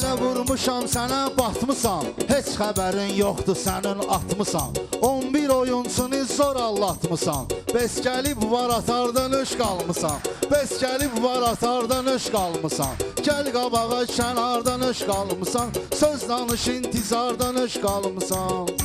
Sənə vurmuşam, sənə batmısan, heç xəbərin yoxdur sənin atmısan. 11 oyunçunu zor allatmısan, bəs gəlib var atardan öş qalmısan. Bəs gəlib var atardan öş qalmısan. Gəl qabağa kənardan öş qalmısan, söz danış intizardan öş qalmısan.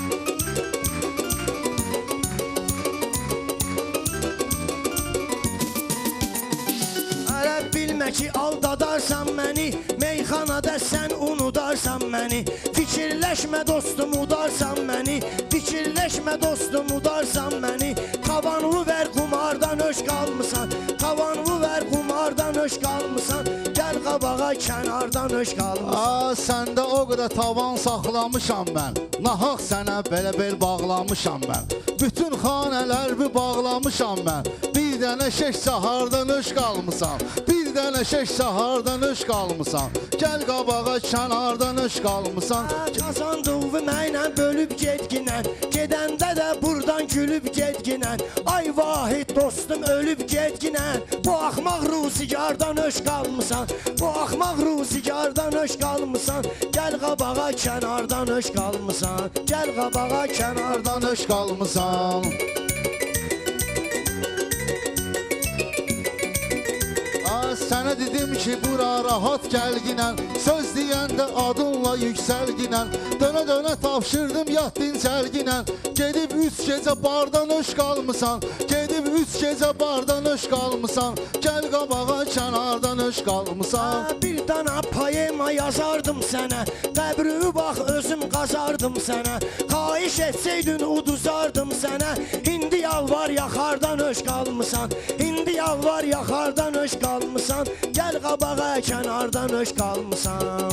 Bilmə ki aldadarsan məni, meyxanada sən unudarsan məni. Fikirləşmə dostum udarsan məni, fikirləşmə dostum udarsan məni. Tavanlı ver qumardan öş qalmısan, tavanlı ver qumardan öş qalmısan. Gəl qabağa kənardan öş qalmısan. Səndə o qədər tavan saxlamışam mən, nahaq sənə belə bel bağlamışam mən. Bütün xanələrimi bağlamışam mən, bir dənə şeş sahardan öş qalmısan. Bir dənə şeş sahardan öş qalmısan. Gəl qabağa kənardan öş qalmısan. Qazandığımı mənlə bölüb getginən, gedəndə də burdan gülüb getginən. Ay vahid dostum ölüb getginən, bu axmaq ruzigardan öş qalmısan. Bu axmaq ruzigardan öş qalmısan. Gəl qabağa kənardan öş qalmısan. Gəl qabağa kənardan öş qalmısan. Sənə dedim ki bura rahat gəlginən, söz deyəndə adınla yüksəlginən. Dönə-dönə tapşırdım yat dincəlginən, gedib 3 gecə bardan öş qalmısan. Gedib 3 gecə bardan öş qalmısan. Gəl qabağa kənardan öş qalmısan. Bir dana poema yazardım sənə, qəbrimi bax özüm qazardım sənə. Xahiş etsəydin uduzardım sənə, indi yalvar yaxardan öş qalmısan. İndi yalvar yaxardan öş qalmısan. Gəl qabağa kənardan öş qalmısan.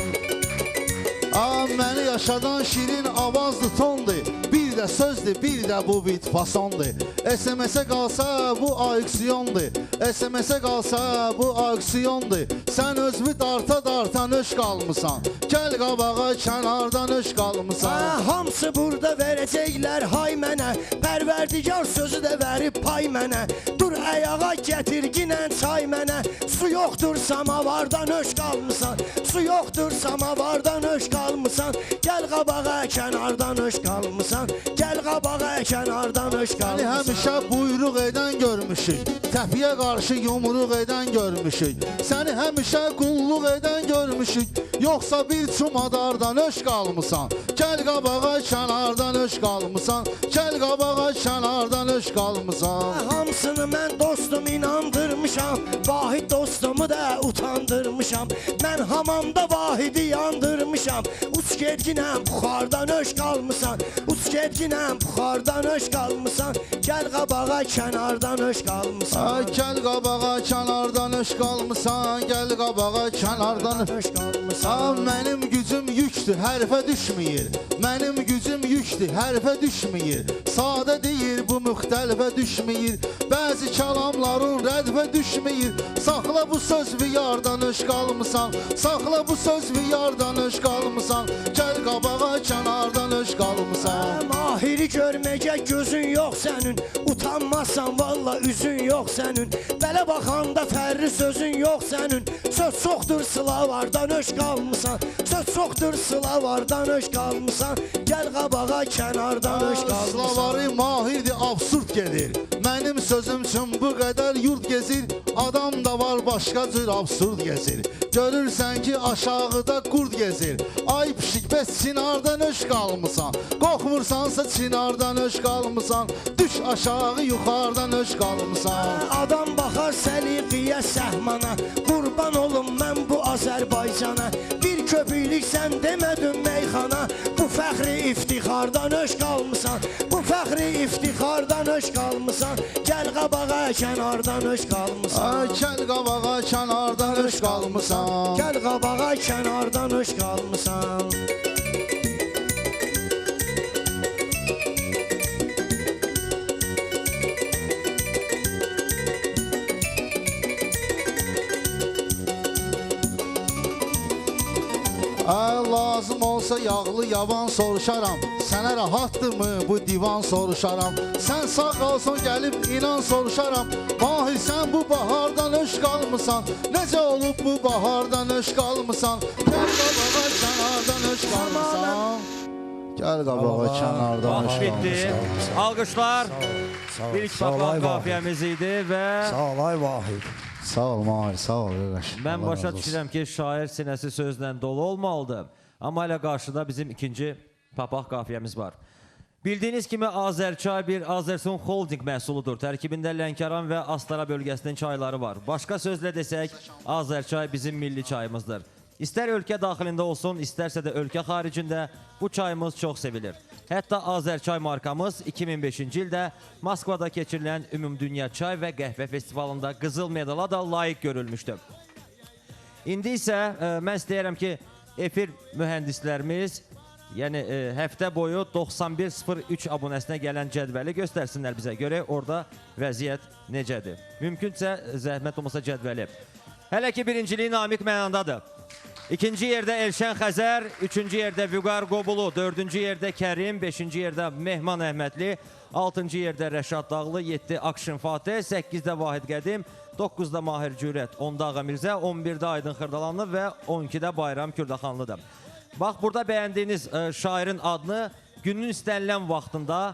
Məni yaşadan şirin avazlı tondur, bir də sözdür, bir də bu bit fasondur. SMS-ə qalsa bu auksiyondur, SMS-ə qalsa bu auksiyondur. Sən özümü darta-dartan öş qalmısan, gəl qabağa kənardan öş qalmısan. Hamısı burada verəcəklər hay mənə, pərverdigar sözü də verib pay mənə. Dur ayağa gətirginən çay mənə, su yoxdur samavardan öş qalmısan. Su yoxdur samavardan öş qalmısan. Gəl qabağa kənardan öş qalmısan. Gəl qabağa kənardan öş qalmısan. Səni həmişə buyruq edən görmüşük, təpiyə qarşı yumruq edən görmüşük. Səni həmişə qulluq edən görmüşük, yoxsa bir çumadardan öş qalmısan. Gəl qabağa kənardan öş qalmısan. Gəl qabağa kənardan öş qalmısan. Hamısını mən dostum inandırmışam, vahid dostumu da utandırmışam. Mən hamamda vahidi yandırmışam. Uç gedginəm buxardan öş qalmısan. Uç gedginəm buxardan öş qalmısan. Gəl qabağa kənardan öş qalmısan. Gəl qabağa kənardan öş qalmısan. Gəl qabağa kənardan öş qalmısan. Mənim gücüm yükdür, hərfə düşməyir. Mənim gücüm yükdür, hərfə düşməyir. Sadə deyir, bu müxtəlifə düşməyir. Bəzi kəlamların rədfə düşməyir. Saxla bu söz və yardan öş qalmısan. Saxla bu söz və yardan öş qalmısan. Gəl qabağa kənardan öş qalmısan. Mahiri görməcə gözün yox sənin, utanmazsan valla üzün yox sənin. Belə baxanda fərri sözün yox sənin. Söz çoxdur sılavardan öş qalmısan. Söz çoxdur sılavardan öş qalmısan. Gəl qabağa kənardan öş qalmısan. Slavarı mahirdir, absurd gedir. Mənim sözüm üçün bu qədər yurt gezir. Adam da var başqa cür absurd gezir. Görürsən ki aşağıda qurd gezir. Ay pişik bəs çinardan öş qalmısan. Qorxmursansa çinardan öş qalmısan. Düş aşağı yuxardan öş qalmısan. Adam baxar səliqiyə səhmana, qurban olum mən bu Azərbaycana. Bir köpüklük sən demədin meyxana, bu fəxri iftixardan öş qalmısan. Bu fəxri iftixardan öş qalmısan. Gəl qabağa kənardan öş qalmısan. Gəl qabağa kənardan öş qalmısan. Gəl qabağa kənardan öş qalmısan. Lazım olsa yağlı yavan soruşaram. Sənə rahatdırmı bu divan soruşaram. Sən sağ qalsan gəlib inan soruşaram. Mahir sən bu bahardan öş qalmısan. Necə olub bu bahardan öş qalmısan. Gəl qabağa Gəl qabağa, kənardan Vaxt bitdi. Alqışlar. İlk papaq qafiyəmiz idi və Sağ ol ay Vahid. Sağ ol Mahir, sağ ol qardaş. mən Allah başa razı olsun. düşürəm ki, şair sinəsi sözlə dolu olmalıdır. Amma elə qarşıda bizim ikinci papaq qafiyəmiz var. Bildiyiniz kimi Azərçay bir Azərsun Holding məhsuludur. Tərkibində Lənkəran və Astara bölgəsinin çayları var. Başqa sözlə desək, Azərçay bizim milli çayımızdır. İstər ölkə daxilində olsun, istərsə də ölkə xaricində bu çayımız çox sevilir. Hətta Azərçay markamız 2005-ci ildə Moskvada keçirilən Ümumdünya Çay və Qəhvə Festivalında qızıl medala da layiq görülmüşdü. İndi isə mən istəyirəm ki, efir mühəndislərimiz yəni həftə boyu 9103 abunəsinə gələn cədvəli göstərsinlər bizə görə orada vəziyyət necədir. Mümkünsə zəhmət olmasa cədvəli. Hələ ki birinciliyi Namiq mənandadır. İkinci yerdə Elşən Xəzər, üçüncü yerdə Vüqar Qobulu, dördüncü yerdə Kərim, beşinci yerdə Mehman Əhmədli, altıncı yerdə Rəşad Dağlı, 7 Akşin Fatih, 8-də Vahid Qədim, 9-da Mahir Cürət, 10-da Ağa Mirzə, 11-də Aydın Xırdalanlı və 12-də Bayram Kürdaxanlıdır. Bax, burada bəyəndiyiniz şairin adını günün istənilən vaxtında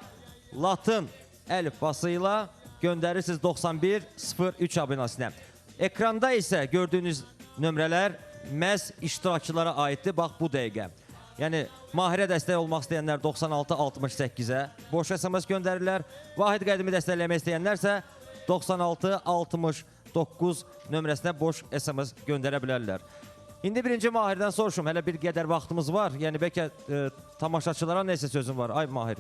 latın əlifbası ilə göndərirsiniz 9103 abunəsinə. Ekranda isə gördüyünüz nömrələr məhz iştirakçılara aiddir, bax bu dəqiqə. Yəni, Mahirə dəstək olmaq istəyənlər 9668-ə boş SMS göndərirlər. Vahid Qədimi dəstəkləmək istəyənlərsə 9669 nömrəsinə boş SMS göndərə bilərlər. İndi birinci Mahirdən soruşum, hələ bir qədər vaxtımız var. Yəni, bəlkə tamaşaçılara nəsə sözüm var? Ay Mahir.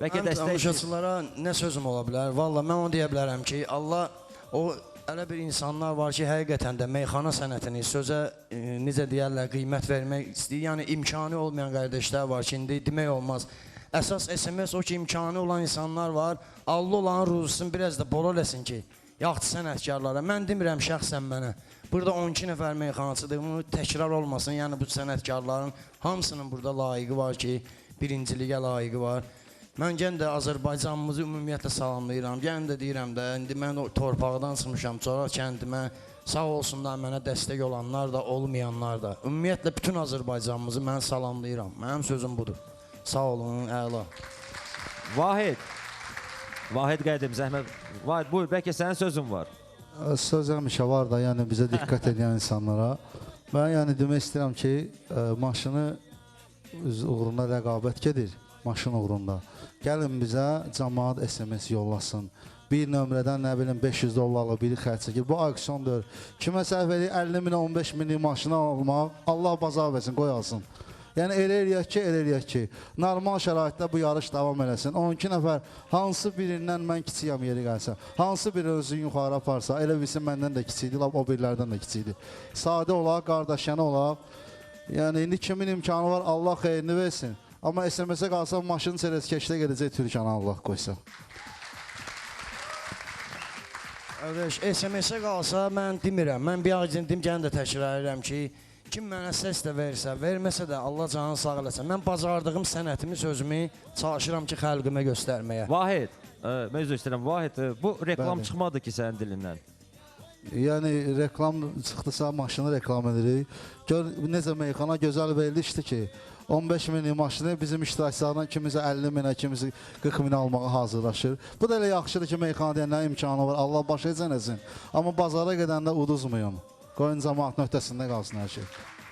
Bəlkə Mən dəstək... tamaşaçılara nə sözüm ola bilər? Valla mən onu deyə bilərəm ki, Allah o elə bir insanlar var ki, həqiqətən də meyxana sənətini sözə necə deyərlər, qiymət vermək istəyir. Yəni imkanı olmayan qardaşlar var ki, indi demək olmaz. Əsas SMS o ki, imkanı olan insanlar var. Allah olan ruzusunu biraz da bol eləsin ki, yaxşı sənətkarlara. Mən demirəm şəxsən mənə. Burada 12 nəfər meyxanaçıdır, bunu təkrar olmasın. Yəni bu sənətkarların hamısının burada layiqi var ki, birinciliyə layiqi var. Mən gən də Azərbaycanımızı ümumiyyətlə salamlayıram. Gən də deyirəm də, indi mən o torpaqdan çıxmışam, sonra kəndimə sağ olsunlar mənə dəstək olanlar da, olmayanlar da. Ümumiyyətlə bütün Azərbaycanımızı mən salamlayıram. Mənim sözüm budur. Sağ olun, əla. Vahid. Vahid Qədim, zəhmət. Vahid, buyur, bəlkə sənin sözün var. Söz həmişə var da, yəni bizə diqqət edən insanlara. Mən yəni demək istəyirəm ki, maşını uğrunda rəqabət gedir, maşın uğrunda. Gəlin bizə cəmaat SMS yollasın. Bir nömrədən nə bilim 500 dollarla biri xərc çəkir. Bu aksiyondur. Kimə səhv edir 50 min, 15 minlik maşını almaq, Allah bazar versin, qoy alsın. Yəni elə eləyək ki, normal şəraitdə bu yarış davam eləsin. 12 nəfər hansı birindən mən kiçiyəm yeri gəlsə, hansı biri özünü yuxarı aparsa, elə bilsin məndən də kiçiydi, o birilərdən də kiçiydi. Sadə olaq, qardaşyanı olaq. Yəni indi kimin imkanı var, Allah xeyrini versin. Amma SMS-ə qalsa maşın çerezkeşdə gedəcək Türkanı Allah qoysa. SMS-ə qalsa mən demirəm. Mən bir ağacını deyim, gəni də təkrar edirəm ki, kim mənə səs də versə, verməsə də Allah canını sağ eləsin. Mən bacardığım sənətimi, sözümü çalışıram ki, xalqıma göstərməyə. Vahid, mən üzr istəyirəm, Vahid, bu reklam Bəli. çıxmadı ki sənin dilindən. Yəni reklam çıxdısa maşını reklam edirik. Gör necə meyxana gözəl verilmişdi ki, 15 minlik maşını bizim iştirakçılardan kimisi 50 minə, kimisi 40 minə almağa hazırlaşır. Bu da elə yaxşıdır ki, meyxana deyənlərin imkanı var. Allah başı ecənəsin. Amma bazara gedəndə uduzmayın. Qoyun cəmaatın öhdəsində qalsın hər şey.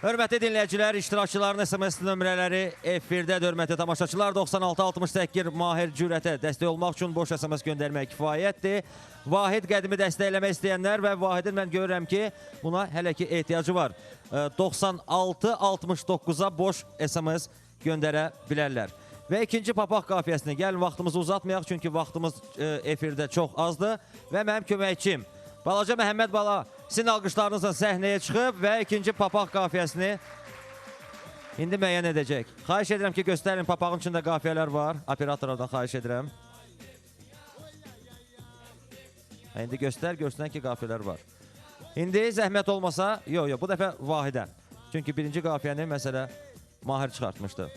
Hörmətli dinləyicilər, iştirakçıların SMS nömrələri efirdədir. Hörmətli tamaşaçılar, 9668 Mahir Cürətə dəstək olmaq üçün boş SMS göndərmək kifayətdir. Vahid Qədimi dəstəkləmək istəyənlər və Vahidin mən görürəm ki, buna hələ ki ehtiyacı var. 9669-a boş SMS göndərə bilərlər. Və ikinci papaq qafiyəsini, gəlin vaxtımızı uzatmayaq, çünki vaxtımız efirdə çox azdır. Və mənim köməkçim, Balaca Məhəmməd Bala, sizin alqışlarınızla səhnəyə çıxıb və ikinci papaq qafiyəsini indi müəyyən edəcək. Xahiş edirəm ki, göstərin, papağın içində qafiyələr var. Operatorlardan xahiş edirəm. İndi göstərsən ki, qafiyələr var. İndi zəhmət olmasa, yox, bu dəfə Vahidə. Çünki birinci qafiyəni məsələ Mahir çıxartmışdı.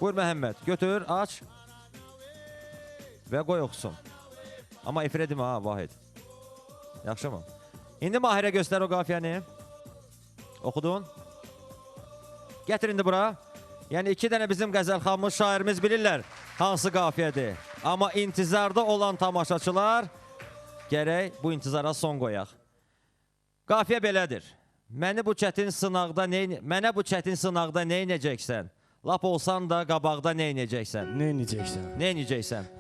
Buyur Məhəmməd, götür, aç və qoy oxusun. Amma efirə demə ha, Vahid. Yaxşı mı? İndi Mahirə göstər o qafiyəni. Oxudun? Gətir indi bura. Yəni 2 dənə bizim qəzəlxanımız, şairimiz bilirlər hansı qafiyədir. Amma intizarda olan tamaşaçılar gərək bu intizara son qoyaq. Qafiyə belədir. Mənə bu çətin sınaqda nə edəcəksən? Lap olsan da qabaqda nə edəcəksən? Nə edəcəksən? Nə edəcəksən?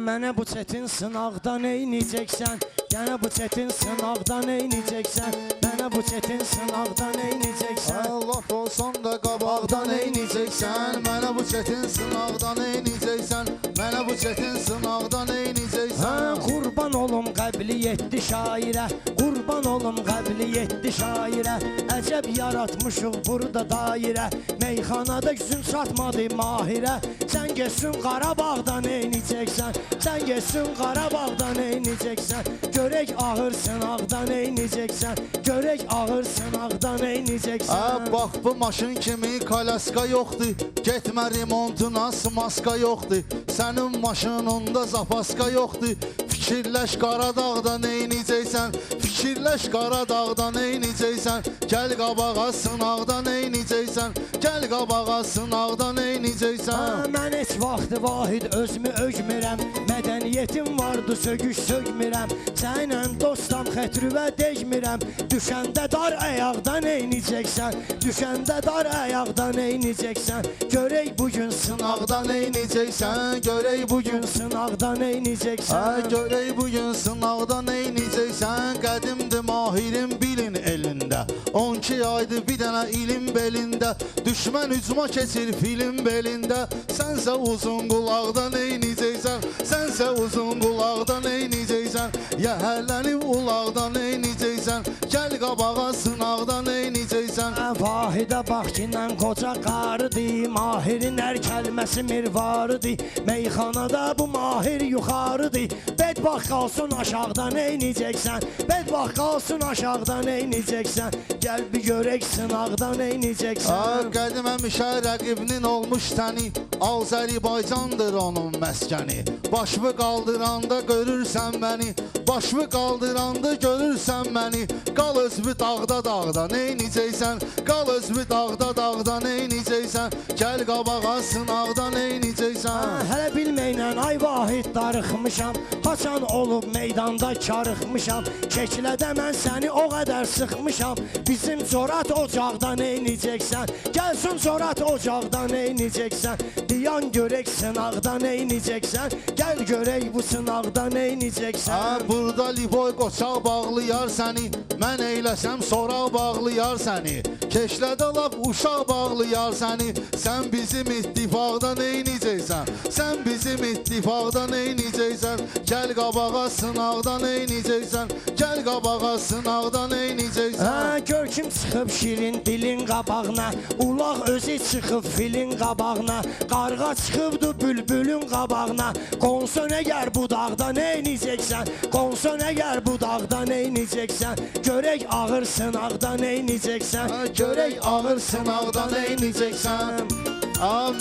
Mənə bu çətin sınaqda nə edəcəksən? Gənə bu çətin sınaqda nə edəcəksən? Mənə bu çətin sınaqda nə edəcəksən? Allah olsan da qabaqda nə edəcəksən? Mənə bu çətin sınaqda nə edəcəksən? Mənə bu çətin sınaqda nə edəcəksən? Qurban olum qəbliyyətli şairə, qurban olum qəbliyyətli şairə. Əcəb yaratmışıq burada dairə, meyxanada gücün çatmadı mahirə. Sən geçsin Qarabağda nə edəcəksən? Sən geçsin Qarabağda nə edəcəksən? Görək ağır sınaqda nə edəcəksən? Görək ağır sınaqda nə edəcəksən? Bax bu maşın kimi kalaska yoxdur, getmə remontuna maska yoxdur. Sənin maşınında zapaska yoxdur. Fikirləş Qaradağda nə edəcəksən? Fikirləş Qaradağda nə edəcəksən? Gəl qabağa sınaqda nə edəcəksən? Gəl qabağa sınaqda nə edəcəksən? Mən heç vaxt vahid özümü ögmürəm, mədəniyyətim vardı sögüş sögmürəm. Sənlə dostam xətrüvə degmirəm, düşəndə dar əyaqda nə edəcəksən? Düşəndə dar əyaqda nə edəcəksən? Görək bugün sınaqda nə edəcəksən? Görək bugün sınaqda nə edəcəksən? Görək bugün sınaqda nə edəcəksən? Qədimdir mahirin bilin elində, 12 aydır bir dənə ilim belində. Düşmən hücuma keçir film belində. Sənsə uzun qulaqda nə edəcəksən? Sənsə uzun qulaqda nə edəcəksən? Yəhərlənib ulaqda nə edəcəksən? Gəl qabağa sınaqda nə edəcəksən? Vahidə bax ki, mən qoca qarıdır, mahirin hər kəlməsi mirvarıdır. Meyxanada bu mahir yuxarıdır. Bedbax qalsın aşağıda nə edəcəksən? Bedbax qalsın aşağıda nə edəcəksən? Gəl bir görək sınaqda nə edəcəksən? Qədim həmişə rəqibinin olmuş səni, Azərbaycandır onun məskəni. Başımı qaldıranda görürsən məni, başımı qaldıranda görürsən məni. Qal özümü dağda nə edəcəksən? Qal özümü dağda nə edəcəksən? Gəl qabağa sınaqda nə edəcəksən? Hələ bilməklə ay vahid darıxmışam, haçan olub meydanda karıxmışam. Keklədə mən səni o qədər sıxmışam, bizim Corat ocaqda nə edəcəksən? Gəlsin Corat ocaqda nə edəcəksən? Diyan görək sınaqda nə edəcəksən? Gəl görək bu sınaqda nə edəcəksən? Burada Liboy qoçaq bağlayar səni, mən eyləsəm sonra bağlayar səni. Keşlədə laf uşaq bağlayar səni, sən bizim ittifaqda nə edəcəksən? Sən bizim ittifaqda nə edəcəksən? Gəl qabağa sınaqda nə edəcəksən? Gəl qabağa sınaqda nə edəcəksən? Gör kim çıxıb şirin dilin qabağına, ulaq özü çıxıb filin qabağına, qarğa çıxıbdı bülbülün qabağına. Qonsun əgər bu dağda nə edəcəksən? Qonsun əgər bu dağda nə edəcəksən? Görək ağır sınaqda nə edəcəksən? Görək ağır sınaqda nə edəcəksən?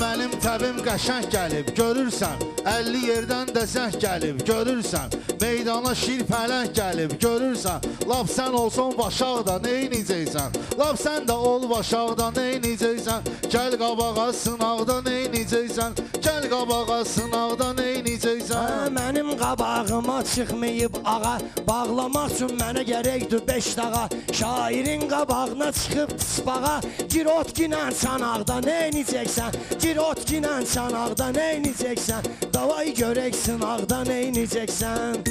Mənim təbim qəşəng gəlib, görürsən. 50 yerdən də zəng gəlib, görürsən. Meydana şir pələng gəlib, görürsən. Lap sən olsun başaqda nə edəcəksən? Lap sən də ol başaqda nə edəcəksən? Gəl qabağa sınaqda nə edəcəksən? Gəl qabağa sınaqda nə edəcəksən? Mənim qabağıma çıxmayıb ağa, bağlamaq üçün mənə gərəkdir 5 dağa. Şairin qabağına çıxıb tisbağa, girotginə çanaqda nə edəcəksən? Girotginə çanaqda nə edəcəksən? Davay görək sınaqda nə edəcəksən?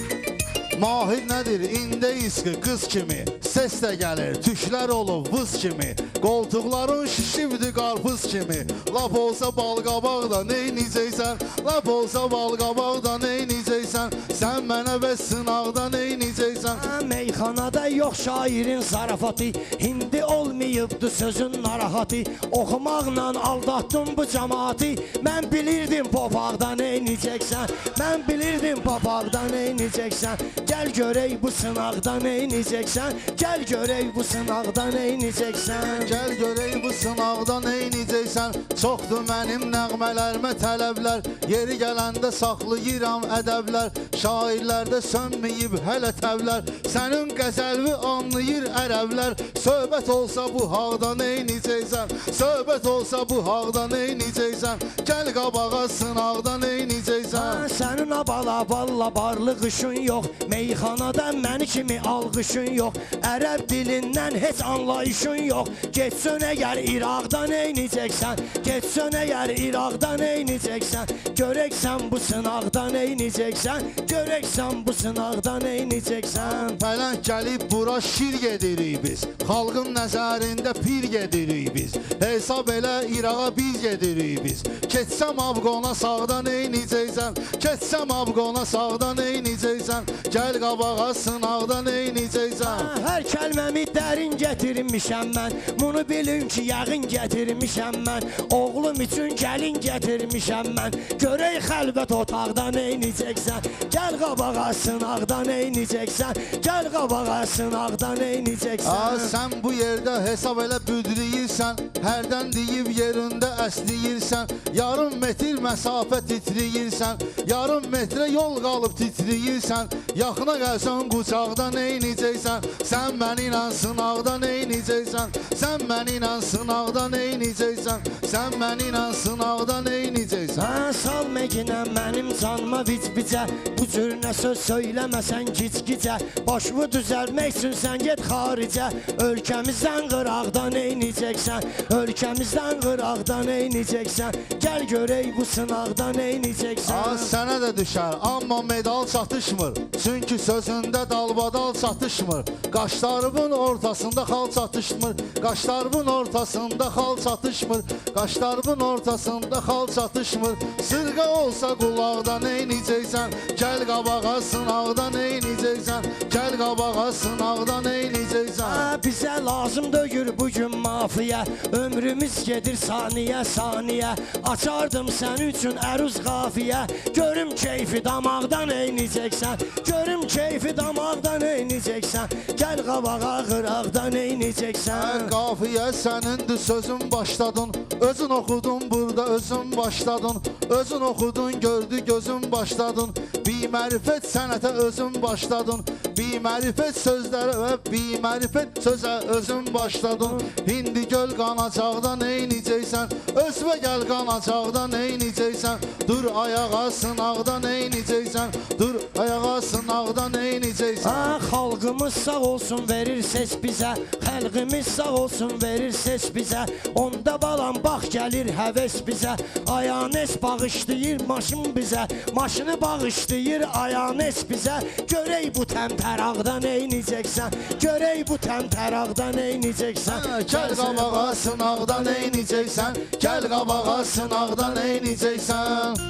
Mahir nədir? İndə iskı qız kimi, ses də gəlir, tüklər olub vız kimi. Qoltuqların şişibdir qarpız kimi. Lap olsa balqabaqda nə edəcəksən? Lap olsa balqabaqda nə edəcəksən? Sən mənə və sınaqda nə edəcəksən? Meyxanada yox şairin zarafatı, hindi olmayıbdı sözün narahatı. Oxumaqla aldatdım bu cəmaatı, mən bilirdim popaqda nə edəcəksən? Mən bilirdim popaqda nə edəcəksən? Gel görək bu sınaqda neyniyəcəksən? Gel görək bu sınaqda neyniyəcəksən? Gəl görək bu sınaqda neyniyəcəksən? Çoxdur mənim nəğmələrimə tələblər, yeri gələndə saxlayıram ədəblər, şairlərdə sönməyib hələ təvlər, sənin qəzəlvi anlayır ərəblər. Söhbət olsa bu haqda neyniyəcəksən? Söhbət olsa bu haqda neyniyəcəksən? Gəl qabağa sınaqda neyniyəcəksən? Sənin abala balla barlı qışın yox, meyxanada məni kimi alqışın yox, ərəb dilindən heç anlayışın yox. Getsən əgər İraqda neyniyəcəksən? Getsən əgər İraqda neyniyəcəksən? Görəksən bu sınaqda neyniyəcəksən? Görəksən bu sınaqda neyniyəcəksən? Pələng gəlib bura şir gedirik biz, xalqın nəzərində pir gedirik biz, hesab elə İrağa biz gedirik biz. Keçsəm Afqona sağda neyniyəcəksən? Keçsəm Afqona sağda neyniyəcəksən? Gəl qabağa sınaqda neyniyəcəksən? Hər kəlməmi dərin gətirmişəm mən, bunu bilin ki yağın gətirmişəm mən, oğlum üçün gəlin gətirmişəm mən. Görək xəlvət otaqda neyniyəcəksən? Gəl qabağa sınaqda neyniyəcəksən? Gəl qabağa sınaqda neyniyəcəksən? Sən bu yerdə hesab elə büdrəyirsən, hərdən deyib yerində əsləyirsən, yarım metr məsafə titrəyirsən, yarım metrə yol qalıb titrəyirsən, yaxına gəlsən qucaqda neyniyəcəksən? Sən mənimlə sınaqda neyniyəcəksən? Sən mənimlə sınaqda neyniyəcəksən? Sən mənimlə sınaqda neyniyəcəksən? Salma yenə mənim canıma vic-vicə, bu cür nə söz söyləməsən gic-gicə, başımı düzəlmək üçün sən get xaricə. Ölkəmizdən qıraqda neyniyəcəksən? Ölkəmizdən qıraqda neyniyəcəksən? Gəl görək bu sınaqda neyniyəcəksən? Sənə də düşər, amma medal çatışmır, çünki sözündə dalbadal çatışmır. Qaşlarımın ortasında xal çatışmır, qaşlarımın ortasında xal çatışmır, qaşlarımın ortasında xal çatışmır. Sırğa olsa qulaqda neyniyəcəksən? Gəl qabağa sınaqda neyniyəcəksən? Gəl qabağa sınaqda neyniyəcəksən? Bizə lazım döyür bugün mafiyə, ömrümüz gedir saniyə saniyə, açardım sən üçün əruz qafiyə. Görüm keyfi damaqda neyniyəcəksən? Görüm keyfi damaqda neyniyəcəksən? Gəl qabağa qıraqda neyniyəcəksən? Qafiyə sənindir sözün başladın, özün oxudun burada özün başladın, özün oxudun gördü gözün başladın, bimərifət sənətə özün başladın, bimərifət sözlərə və bimərifət sözə özün başladın. İndi göl qanacaqda neyniyəcəksən? Özvə gəl qanacaqda neyniyəcəksən? Dur ayağa sınaqda neyniyəcəksən? Dur ayağa sınaqda neyniyəcəksən? Xalqımız sağ olsun verir ses bizə, xalqımız sağ olsun verir ses bizə. Onda balam bax gəlir həvəs bizə, Ayanes bağışlayır maşın bizə, maşını bağışlayır Ayanes bizə. Görək bu təmtəraqda neyniyəcəksən? Görək bu təmtəraqda neyniyəcəksən? Gəl qabağa sınaqda neyniyəcəksən? Gəl qabağa sınaqda neyniyəcəksən?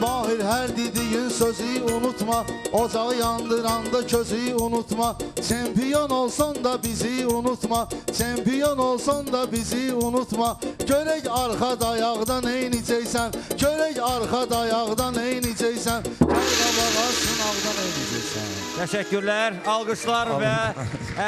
Mahir hər dediyin sözü unutma, ocağı yandıranda közü unutma, çempiyon olsan da bizi unutma, çempiyon olsan da bizi unutma. Görək arxa dayaqda neyniyəcəksən? Görək arxa dayaqda neyniyəcəksən? Gəl qabağa sınaqda neyniyəcəksən? Təşəkkürlər, alqışlar və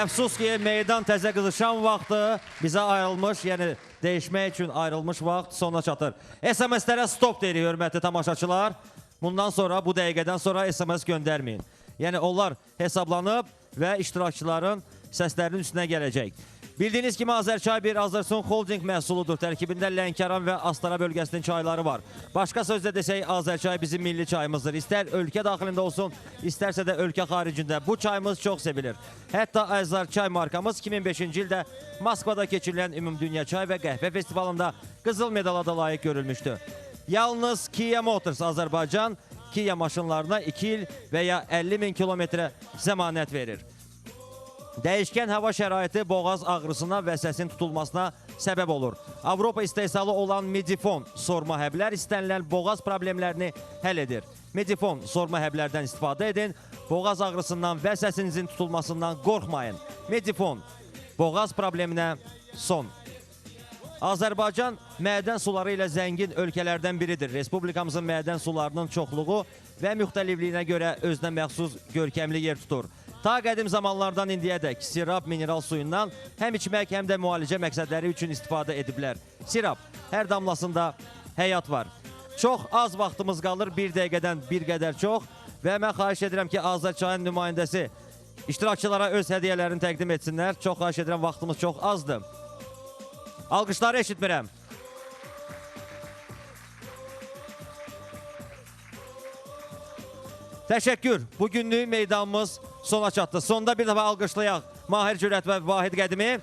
əfsus ki, meydan təzə qızışan vaxtı bizə ayrılmış, yəni dəyişmək üçün ayrılmış vaxt sona çatır. SMS-lərə stop deyirik, hörmətli tamaşaçılar. Bundan sonra, bu dəqiqədən sonra SMS göndərməyin. Yəni, onlar hesablanıb və iştirakçıların səslərinin üstünə gələcək. Bildiyiniz kimi Azərçay bir Azərsun Holding məhsuludur. Tərkibində Lənkəran və Astara bölgəsinin çayları var. Başqa sözlə desək, Azərçay bizim milli çayımızdır. İstər ölkə daxilində olsun, istərsə də ölkə xaricində. Bu çayımız çox sevilir. Hətta Azərçay markamız 2005-ci ildə Moskvada keçirilən Ümumdünya Çay və Qəhvə Festivalında qızıl medala da layiq görülmüşdü. Yalnız Kia Motors Azərbaycan Kia maşınlarına 2 il və ya 50 min kilometrə zəmanət verir. Dəyişkən hava şəraiti boğaz ağrısına və səsin tutulmasına səbəb olur. Avropa istehsalı olan Medifon sorma həblər istənilən boğaz problemlərini həll edir. Medifon sorma həblərdən istifadə edin, boğaz ağrısından və səsinizin tutulmasından qorxmayın. Medifon boğaz probleminə son. Azərbaycan mədən suları ilə zəngin ölkələrdən biridir. Respublikamızın mədən sularının çoxluğu və müxtəlifliyinə görə özünə məxsus görkəmli yer tutur. Ta qədim zamanlardan indiyədək sirab mineral suyundan həm içmək, həm də müalicə məqsədləri üçün istifadə ediblər. Sirab, hər damlasında həyat var. Çox az vaxtımız qalır, bir dəqiqədən bir qədər çox və mən xahiş edirəm ki, Azərçayın nümayəndəsi iştirakçılara öz hədiyyələrini təqdim etsinlər. Çox xahiş edirəm, vaxtımız çox azdır. Alqışları eşitmirəm. Təşəkkür. Bugünlük meydanımız sona çatdı. Sonda bir dəfə alqışlayaq Mahir Cürət və Vahid Qədimi.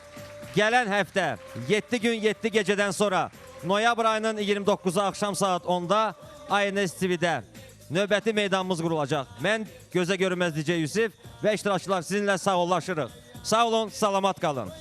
Gələn həftə 7 gün 7 gecədən sonra noyabr ayının 29-u axşam saat 10-da INS TV-də növbəti meydanımız qurulacaq. Mən gözə görünməz DJ Yusif və iştirakçılar sizinlə sağollaşırıq. Sağ olun, salamat qalın.